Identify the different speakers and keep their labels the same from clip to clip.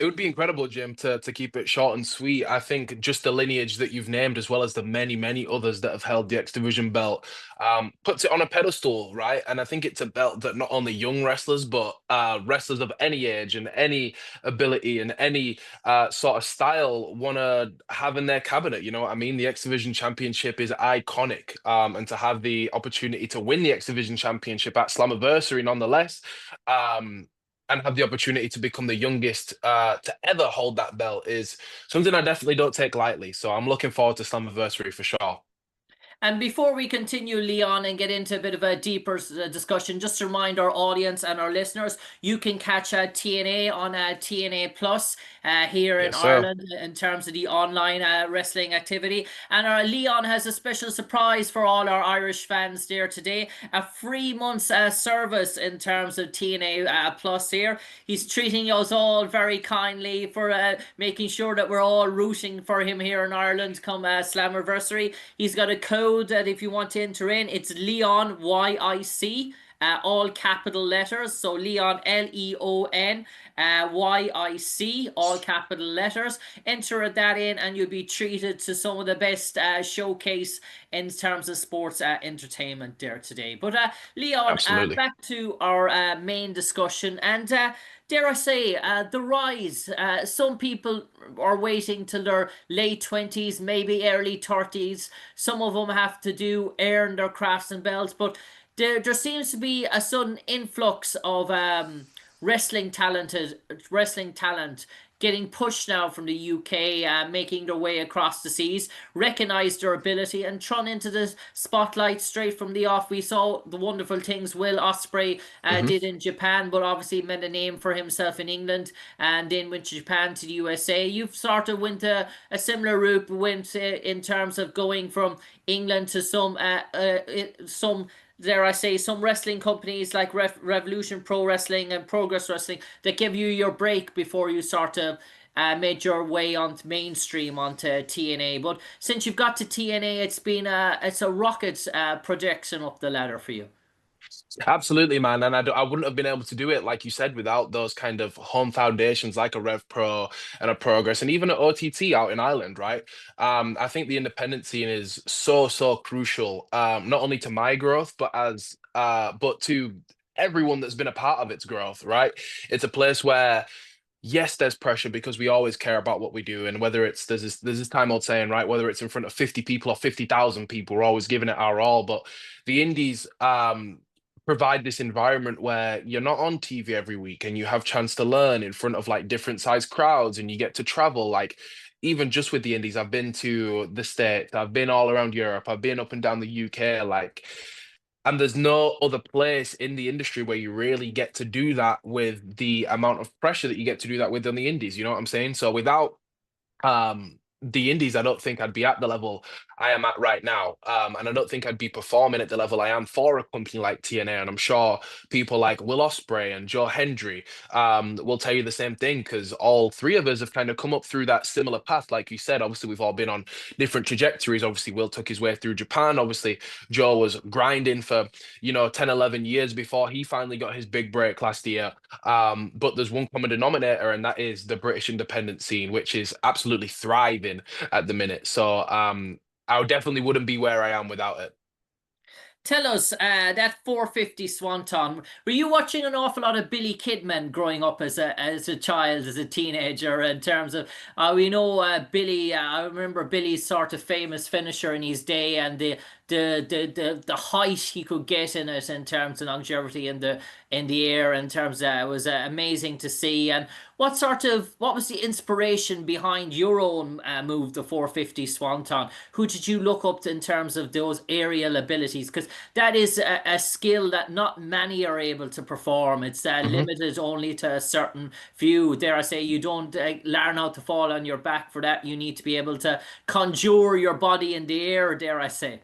Speaker 1: it would be incredible, Jim, to keep it short and sweet. I think just the lineage that you've named, as well as the many others that have held the X Division belt, puts it on a pedestal, right? And I think it's a belt that not only young wrestlers, but wrestlers of any age and any ability and any sort of style want to have in their cabinet. You know what I mean? The X Division Championship is iconic, and to have the opportunity to win the X Division Championship at Slammiversary, nonetheless. And have the opportunity to become the youngest to ever hold that belt is something I definitely don't take lightly. So I'm looking forward to Slammiversary for sure.
Speaker 2: And before we continue, Leon, and get into a bit of a deeper discussion, just to remind our audience and our listeners, you can catch TNA on TNA Plus here in
Speaker 1: Yes, sir.
Speaker 2: Ireland in terms of the online wrestling activity. And our Leon has a special surprise for all our Irish fans there today, a 3 months service in terms of TNA Plus here. He's treating us all very kindly for making sure that we're all rooting for him here in Ireland come Slammiversary. He's got a code that if you want to enter in, it's Leon YIC. All capital letters, so Leon Leon YIC, all capital letters. Enter that in, and you'll be treated to some of the best showcase in terms of sports entertainment there today. But Leon,
Speaker 1: Absolutely.
Speaker 2: back to our main discussion, and dare I say, the rise. Some people are waiting till their late 20s, maybe early 30s. Some of them have to earn their crafts and belts, but there seems to be a sudden influx of wrestling talent getting pushed now from the UK, making their way across the seas, recognize their ability, and thrown into the spotlight straight from the off. We saw the wonderful things Will Ospreay
Speaker 1: Hmm.
Speaker 2: did in Japan, but obviously made a name for himself in England, and then went to Japan to the USA. You've sort of went a similar route, went in terms of going from England to some, dare I say, some wrestling companies like Revolution Pro Wrestling and Progress Wrestling that give you your break before you sort of made your way onto mainstream onto TNA. But since you've got to TNA, it's a rocket projection up the ladder for you.
Speaker 1: Absolutely, man. And I wouldn't have been able to do it, like you said, without those kind of home foundations like a Rev Pro and a Progress and even an OTT out in Ireland, right? I think the independent scene is so crucial, not only to my growth, but to everyone that's been a part of its growth, right? It's a place where yes, there's pressure because we always care about what we do, and whether it's there's this time old saying, right? Whether it's in front of 50 people or 50,000 people, we're always giving it our all. But the indies provide this environment where you're not on TV every week, and you have chance to learn in front of like different size crowds, and you get to travel. Like even just with the indies, I've been to the States, I've been all around Europe, I've been up and down the UK, like. And there's no other place in the industry where you really get to do that with the amount of pressure that you get to do that with on the indies. You know what I'm saying? So without the indies, I don't think I'd be at the level I am at right now. And I don't think I'd be performing at the level I am for a company like TNA. And I'm sure people like Will Ospreay and Joe Hendry will tell you the same thing because all three of us have kind of come up through that similar path. Like you said, obviously, we've all been on different trajectories. Obviously, Will took his way through Japan. Obviously, Joe was grinding for, 10, 11 years before he finally got his big break last year. But there's one common denominator, and that is the British independent scene, which is absolutely thriving at the minute. So I definitely wouldn't be where I am without it.
Speaker 2: Tell us, that 450 Swanton, were you watching an awful lot of Billy Kidman growing up as a child, as a teenager, in terms of, we know Billy, I remember Billy's sort of famous finisher in his day, and the height he could get in it in terms of longevity in the air, in terms of, it was amazing to see. And what was the inspiration behind your own move, the 450 Swanton? Who did you look up to in terms of those aerial abilities? Because that is a skill that not many are able to perform. It's
Speaker 1: Mhm.
Speaker 2: limited only to a certain few. Dare I say, you don't learn how to fall on your back for that. You need to be able to conjure your body in the air, dare I say.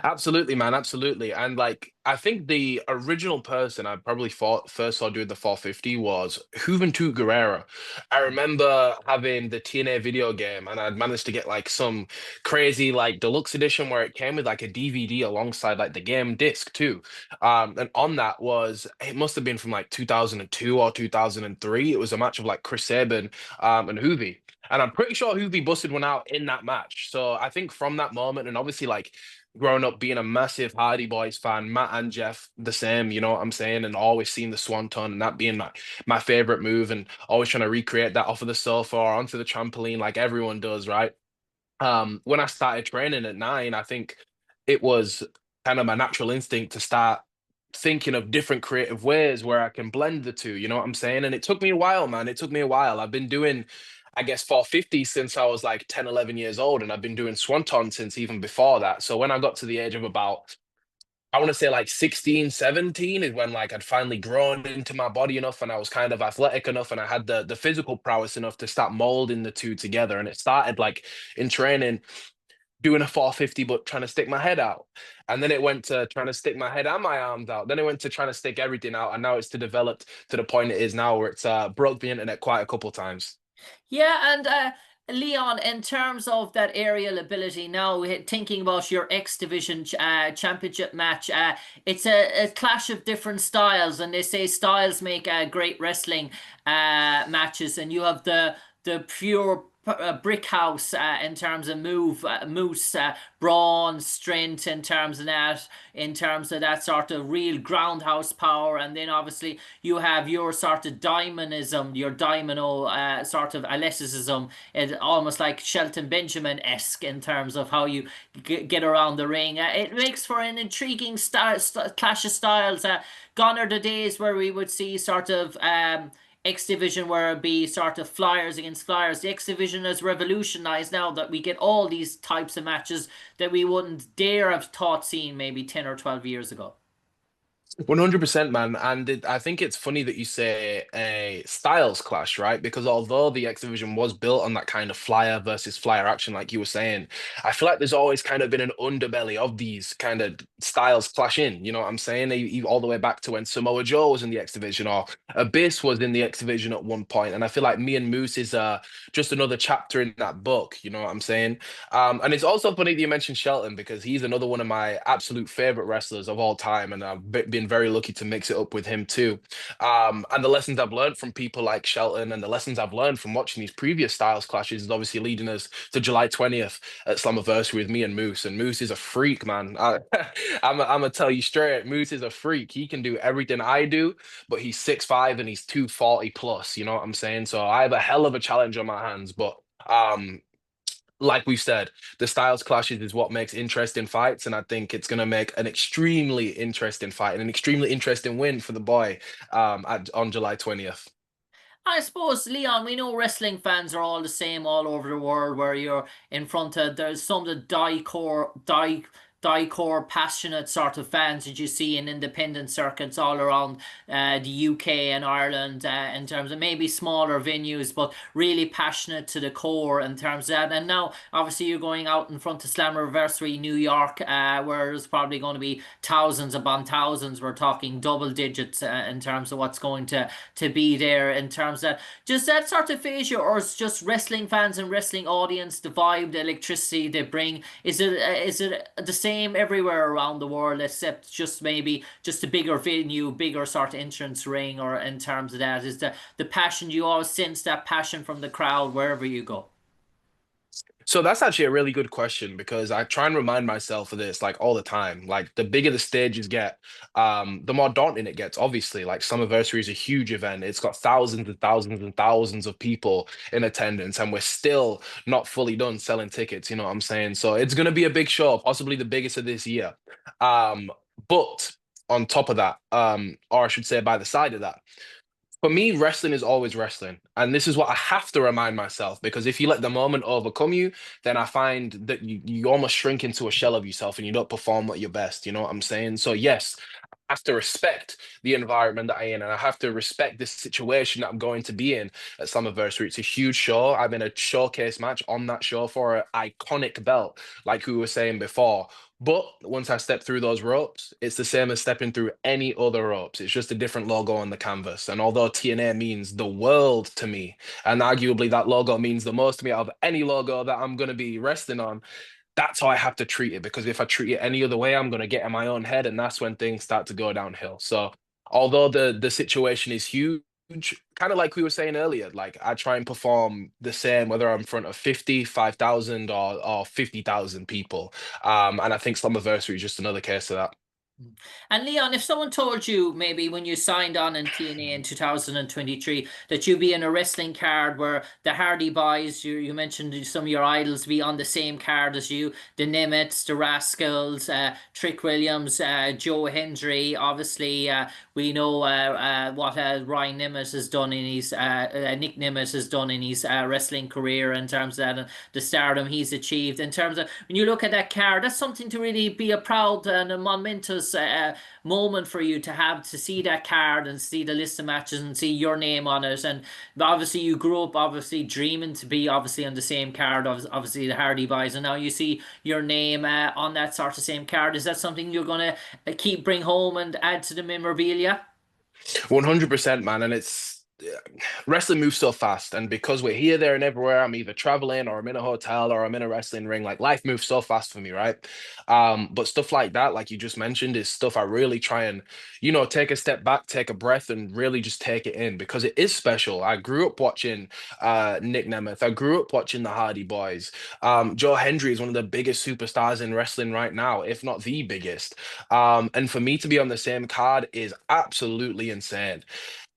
Speaker 1: Absolutely, man. Absolutely. And like I think the original person I probably first saw doing the 450 was Juventud Guerrera. I remember having the TNA video game, and I'd managed to get like some crazy like deluxe edition where it came with like a DVD alongside like the game disc too. And on that was, it must have been from like 2002 or 2003. It was a match of like Chris Sabin and Hoovy. And I'm pretty sure Hoovy busted one out in that match. So I think from that moment, and obviously like growing up being a massive Hardy Boys fan, Matt and Jeff the same, you know what I'm saying, and always seeing the Swanton and that being my favorite move, and always trying to recreate that off of the sofa or onto the trampoline like everyone does, right? When I started training at 9, I think it was kind of my natural instinct to start thinking of different creative ways where I can blend the two, you know what I'm saying? And it took me a while, man. It took me a while. I've been doing, I guess, 450 since I was like 10, 11 years old, and I've been doing Swanton since even before that. So when I got to the age of about, I want to say like 16, 17 is when like I'd finally grown into my body enough and I was kind of athletic enough and I had the physical prowess enough to start molding the two together. And it started like in training doing a 450 but trying to stick my head out, and then it went to trying to stick my head and my arms out, then it went to trying to stick everything out, and now it's to develop to the point it is now where it's broke the internet quite a couple times.
Speaker 2: Yeah, and Leon, in terms of that aerial ability, now thinking about your X Division championship match, it's a clash of different styles, and they say styles make great wrestling matches, and you have the pure brick house in terms of moose, brawn, strength in terms of that sort of real groundhouse power, and then obviously you have your sort of diamonism, your diamono sort of athleticism, it almost like Shelton Benjamin-esque in terms of how you get around the ring. It makes for an intriguing clash of styles. Gone are the days where we would see sort of X Division where it'd be sort of flyers against flyers. The X Division has revolutionized now that we get all these types of matches that we wouldn't dare have thought seeing maybe 10 or 12 years ago.
Speaker 1: 100%, man. And I think it's funny that you say a styles clash, right? Because although the X Division was built on that kind of flyer versus flyer action, like you were saying, I feel like there's always kind of been an underbelly of these kind of styles clashing. You know what I'm saying? All the way back to when Samoa Joe was in the X Division or Abyss was in the X Division at one point. And I feel like me and Moose is just another chapter in that book. You know what I'm saying? And it's also funny that you mentioned Shelton because he's another one of my absolute favorite wrestlers of all time, and I've been very lucky to mix it up with him too. And the lessons I've learned from people like Shelton and the lessons I've learned from watching these previous styles clashes is obviously leading us to July 20th at Slammiversary with me and Moose. And Moose is a freak, man. I'm gonna tell you straight, Moose is a freak. He can do everything I do, but he's 6'5" and he's 240 plus. You know what I'm saying? So I have a hell of a challenge on my hands, but. Like we've said, the styles clashes is what makes interesting fights, and I think it's going to make an extremely interesting fight and an extremely interesting win for the boy on July 20th.
Speaker 2: I suppose, Leon, we know wrestling fans are all the same all over the world, where you're in front of, there's some of the die-core passionate sort of fans that you see in independent circuits all around the UK and Ireland in terms of maybe smaller venues, but really passionate to the core in terms of that. And now, obviously, you're going out in front of Slammiversary New York, where there's probably going to be thousands upon thousands. We're talking double digits in terms of what's going to be there in terms of just that sort of phase, or it's just wrestling fans and wrestling audience, the vibe, the electricity they bring. Is it the same everywhere around the world, except just maybe just a bigger venue, bigger sort of entrance ring, or in terms of that, is the passion, you always sense that passion from the crowd wherever you go?
Speaker 1: So that's actually a really good question because I try and remind myself of this like all the time. Like the bigger the stages get, the more daunting it gets. Obviously, like Summerversary is a huge event. It's got thousands and thousands and thousands of people in attendance, and we're still not fully done selling tickets. You know what I'm saying? So it's going to be a big show, possibly the biggest of this year. Um, but on top of that, or I should say by the side of that, for me, wrestling is always wrestling. And this is what I have to remind myself because if you let the moment overcome you, then I find that you almost shrink into a shell of yourself and you don't perform at your best. You know what I'm saying? So, yes, have to respect the environment that I'm in, and I have to respect this situation that I'm going to be in at Slammiversary. It's a huge show. I'm in a showcase match on that show for an iconic belt, like we were saying before. But once I step through those ropes, it's the same as stepping through any other ropes. It's just a different logo on the canvas. And although TNA means the world to me, and arguably that logo means the most to me out of any logo that I'm going to be wrestling on, that's how I have to treat it. Because if I treat it any other way, I'm going to get in my own head, and that's when things start to go downhill. So, although the situation is huge, kind of like we were saying earlier, like I try and perform the same whether I'm in front of 50, 5,000, or 50,000 people. And I think Slammiversary is just another case of that.
Speaker 2: And Leon, if someone told you maybe when you signed on in TNA in 2023 that you'd be in a wrestling card where the Hardy Boys, you mentioned some of your idols be on the same card as you, the Nimitz, the Rascals, Trick Williams, Joe Hendry, obviously we know what Ryan Nimitz has done in his, Nick Nimitz has done in his wrestling career in terms of that, and the stardom he's achieved. In terms of when you look at that card, that's something to really be a proud and a momentous moment for you to have to see that card and see the list of matches and see your name on it. And obviously you grew up obviously dreaming to be obviously on the same card, obviously the Hardy Boys, and now you see your name on that sort of same card. Is that something you're going to keep bring home and add to the memorabilia?
Speaker 1: 100%, man. And it's wrestling moves so fast. And because we're here, there, and everywhere, I'm either traveling or I'm in a hotel or I'm in a wrestling ring. Like life moves so fast for me, right? But stuff like that, like you just mentioned, is stuff I really try and, take a step back, take a breath, and really just take it in because it is special. I grew up watching Nick Nemeth. I grew up watching the Hardy Boys. Joe Hendry is one of the biggest superstars in wrestling right now, if not the biggest. And for me to be on the same card is absolutely insane.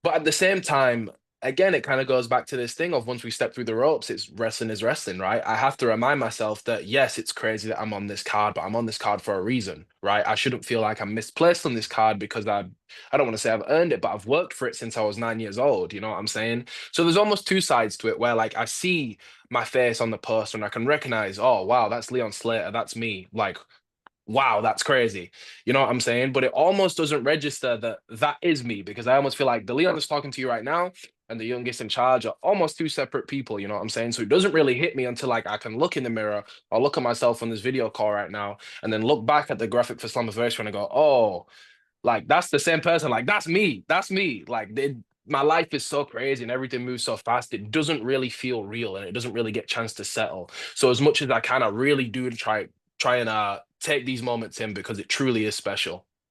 Speaker 1: But at the same time, again, it kind of goes back to this thing of once we step through the ropes, it's wrestling is wrestling, right? I have to remind myself that yes, it's crazy that I'm on this card, but I'm on this card for a reason, right? I shouldn't feel like I'm misplaced on this card because I don't want to say I've earned it, but I've worked for it since I was 9 years old. You know what I'm saying? So there's almost two sides to it where like I see my face on the poster and I can recognize, oh wow, that's Leon Slater, that's me. Like wow, that's crazy. You know what I'm saying? But it almost doesn't register that that is me because I almost feel like the Leon that's talking to you right now and the youngest in charge are almost two separate people. You know what I'm saying? So it doesn't really hit me until like I can look in the mirror or look at myself on this video call right now and then look back at the graphic for Slammiversary and I go, oh, like that's the same person. Like that's me. That's me. Like my life is so crazy and everything moves so fast. It doesn't really feel real and it doesn't really get a chance to settle. So as much as I kind of really do try and take these moments in because it truly is special.